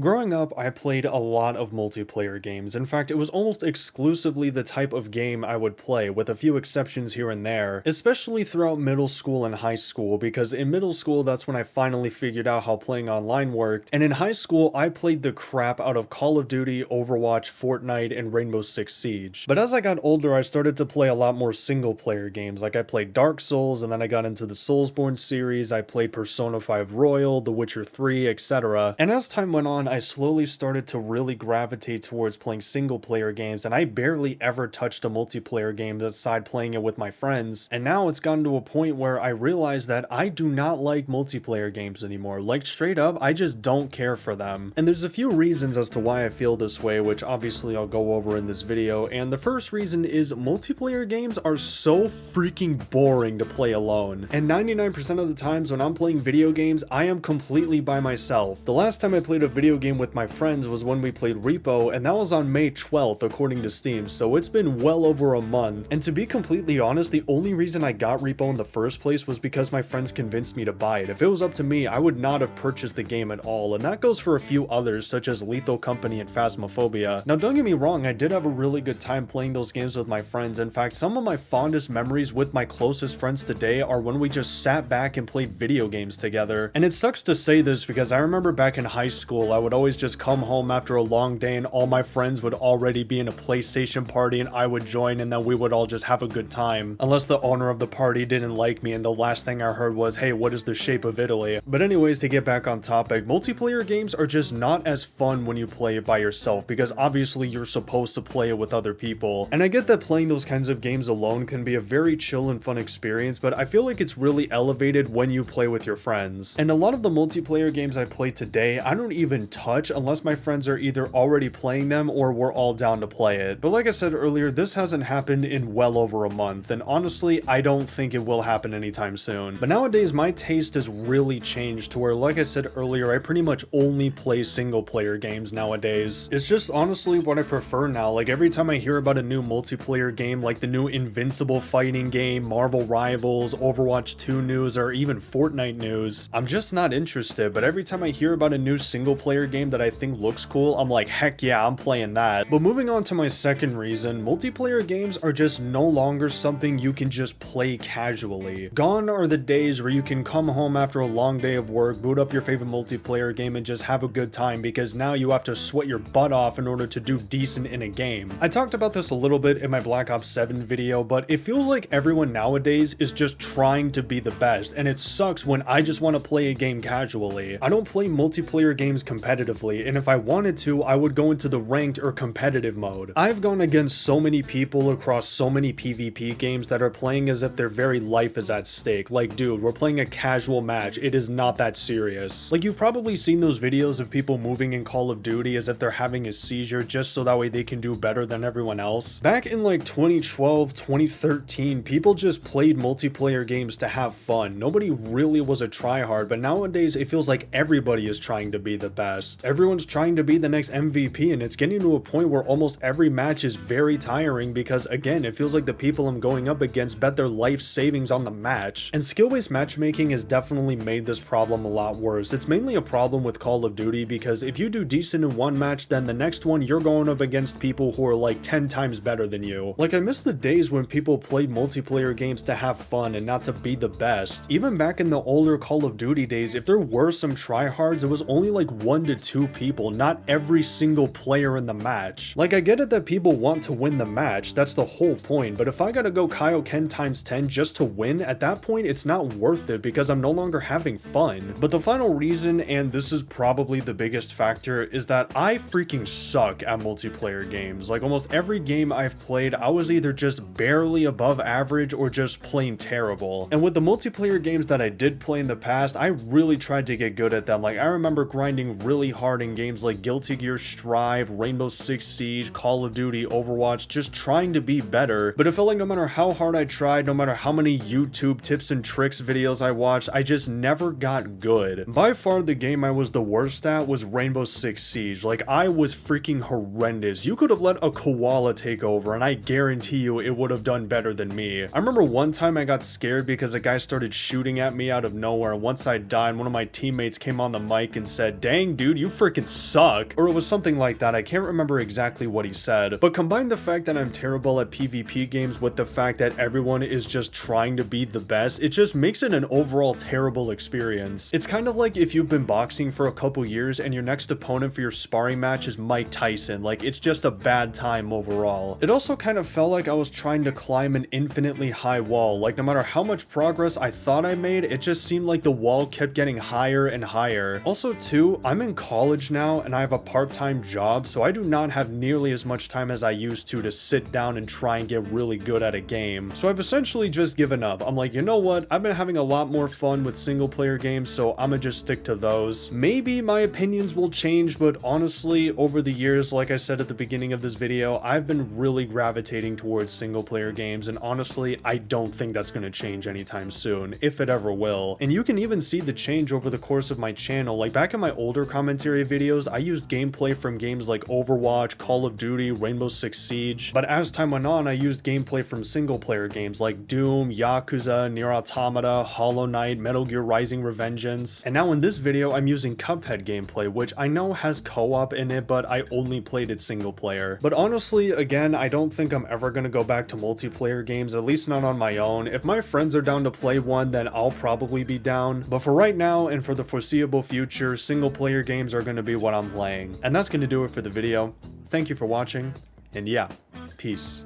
Growing up, I played a lot of multiplayer games. In fact, it was almost exclusively the type of game I would play, with a few exceptions here and there, especially throughout middle school and high school, because in middle school, that's when I finally figured out how playing online worked, and in high school, I played the crap out of Call of Duty, Overwatch, Fortnite, and Rainbow Six Siege. But as I got older, I started to play a lot more single-player games, like I played Dark Souls, and then I got into the Soulsborne series, I played Persona 5 Royal, The Witcher 3, etc. And as time went on, I slowly started to really gravitate towards playing single player games, and I barely ever touched a multiplayer game aside playing it with my friends. And now it's gotten to a point where I realize that I do not like multiplayer games anymore. Like, straight up, I just don't care for them. And there's a few reasons as to why I feel this way, which obviously I'll go over in this video. And the first reason is multiplayer games are so freaking boring to play alone. And 99% of the times when I'm playing video games, I am completely by myself. The last time I played a video game with my friends was when we played Repo, and that was on May 12th according to Steam, so it's been well over a month. And to be completely honest, the only reason I got Repo in the first place was because my friends convinced me to buy it. If it was up to me, I would not have purchased the game at all, and that goes for a few others such as Lethal Company and Phasmophobia. Now don't get me wrong, I did have a really good time playing those games with my friends. In fact, some of my fondest memories with my closest friends today are when we just sat back and played video games together. And it sucks to say this because I remember back in high school, I would always just come home after a long day and all my friends would already be in a PlayStation party and I would join, and then we would all just have a good time. Unless the owner of the party didn't like me and the last thing I heard was, hey, what is the shape of Italy? But anyways, to get back on topic, multiplayer games are just not as fun when you play it by yourself, because obviously you're supposed to play it with other people. And I get that playing those kinds of games alone can be a very chill and fun experience, but I feel like it's really elevated when you play with your friends. And a lot of the multiplayer games I play today, I don't even touch unless my friends are either already playing them or we're all down to play it. But like I said earlier, this hasn't happened in well over a month, and honestly, I don't think it will happen anytime soon. But nowadays, my taste has really changed to where, like I said earlier, I pretty much only play single player games nowadays. It's just honestly what I prefer now. Like, every time I hear about a new multiplayer game, like the new Invincible fighting game, Marvel Rivals, Overwatch 2 news, or even Fortnite news, I'm just not interested. But every time I hear about a new single player game that I think looks cool, I'm like, heck yeah, I'm playing that. But moving on to my second reason, multiplayer games are just no longer something you can just play casually. Gone are the days where you can come home after a long day of work, boot up your favorite multiplayer game, and just have a good time, because now you have to sweat your butt off in order to do decent in a game. I talked about this a little bit in my Black Ops 7 video, but it feels like everyone nowadays is just trying to be the best, and it sucks when I just want to play a game casually. I don't play multiplayer games competitively, and if I wanted to, I would go into the ranked or competitive mode. I've gone against so many people across so many PvP games that are playing as if their very life is at stake. Like, dude, we're playing a casual match. It is not that serious. Like, you've probably seen those videos of people moving in Call of Duty as if they're having a seizure just so that way they can do better than everyone else. Back in like 2012, 2013, people just played multiplayer games to have fun. Nobody really was a tryhard, but nowadays it feels like everybody is trying to be the best. Everyone's trying to be the next MVP, and it's getting to a point where almost every match is very tiring because, again, it feels like the people I'm going up against bet their life savings on the match. And skill-based matchmaking has definitely made this problem a lot worse. It's mainly a problem with Call of Duty because if you do decent in one match, then the next one you're going up against people who are like 10 times better than you. Like, I miss the days when people played multiplayer games to have fun and not to be the best. Even back in the older Call of Duty days, if there were some tryhards, it was only like 1 to 2 people, not every single player in the match. Like, I get it that people want to win the match, that's the whole point, but if I gotta go Kaioken times 10 just to win, at that point it's not worth it because I'm no longer having fun. But the final reason, and this is probably the biggest factor, is that I freaking suck at multiplayer games. Like, almost every game I've played, I was either just barely above average or just plain terrible. And with the multiplayer games that I did play in the past, I really tried to get good at them. Like, I remember grinding really hard in games like Guilty Gear Strive, Rainbow Six Siege, Call of Duty, Overwatch, just trying to be better. But it felt like no matter how hard I tried, no matter how many YouTube tips and tricks videos I watched, I just never got good. By far, the game I was the worst at was Rainbow Six Siege. Like, I was freaking horrendous. You could have let a koala take over, and I guarantee you it would have done better than me. I remember one time I got scared because a guy started shooting at me out of nowhere, and once I died, one of my teammates came on the mic and said, "Dang, dude, dude, you freaking suck. Or it was something like that. I can't remember exactly what he said. But combine the fact that I'm terrible at PvP games with the fact that everyone is just trying to be the best, it just makes it an overall terrible experience. It's kind of like if you've been boxing for a couple years and your next opponent for your sparring match is Mike Tyson. Like, it's just a bad time overall. It also kind of felt like I was trying to climb an infinitely high wall. Like, no matter how much progress I thought I made, it just seemed like the wall kept getting higher and higher. Also too, I'm in college now and I have a part-time job, so I do not have nearly as much time as I used to sit down and try and get really good at a game. So I've essentially just given up. I'm like, you know what? I've been having a lot more fun with single player games, so I'm gonna just stick to those. Maybe my opinions will change, but honestly, over the years, like I said at the beginning of this video, I've been really gravitating towards single player games, and honestly, I don't think that's gonna change anytime soon, if it ever will. And you can even see the change over the course of my channel. Like, back in my older commentary videos, I used gameplay from games like Overwatch, Call of Duty, Rainbow Six Siege, but as time went on, I used gameplay from single player games like Doom, Yakuza, Nier Automata, Hollow Knight, Metal Gear Rising: Revengeance, and now in this video, I'm using Cuphead gameplay, which I know has co-op in it, but I only played it single player. But honestly, again, I don't think I'm ever gonna go back to multiplayer games, at least not on my own. If my friends are down to play one, then I'll probably be down, but for right now and for the foreseeable future, single player games are gonna be what I'm playing. And that's gonna do it for the video. Thank you for watching, and yeah, peace.